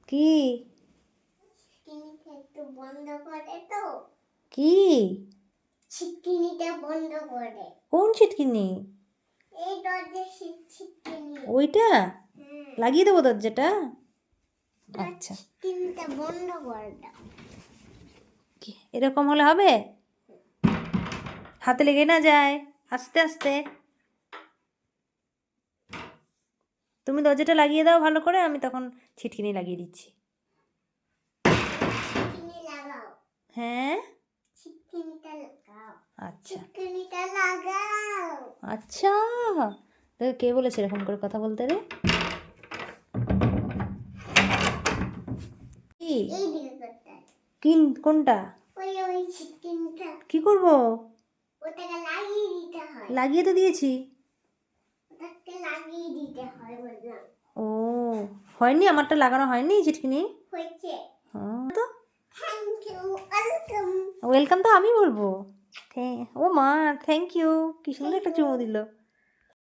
কি ছিটকিনিটা একটু বন্ধ করে তো। কি ছিটকিনিটা বন্ধ করে। কোন ছিটকিনি? এই দরজার ছিটকিনি। ওইটা হ্যাঁ, লাগিয়ে দেবো দরজাটা? আর আচ্ছা, ছিটকিনিটা বন্ধ করে দাও। এরকম হলে হবে? হাতে লেগে না যায়, আস্তে আস্তে। তুমি দরজাটা লাগিয়ে দাও ভালো করে, আমি তখন ছিটকিনি লাগিয়ে দিচ্ছি। ছিটকিনি লাগাও। হ্যাঁ, ছিটকিনিটা লাগাও। আচ্ছা ছিটকিনিটা লাগাও। আচ্ছা। তো কে বলেছে এরকম করে কথা বলতে রে? কি এই দিকে করতে হবে। কি কোনটা? ওই ছিটকিনিটা কি করব? ওটাকে লাগিয়ে দিতে হয়। লাগিয়ে তো দিয়েছি। ওটাকে লাগিয়ে দিতে হয় বললাম। ও, হয়নি? আমারটা লাগানো হয়নি ছিটকিনি? হয়েছে। তো থ্যাংক ইউ, ওয়েলকাম। ওয়েলকাম তো আমি বলবো। ও মা, থ্যাংক ইউ, কি সুন্দর একটা চুমু দিল।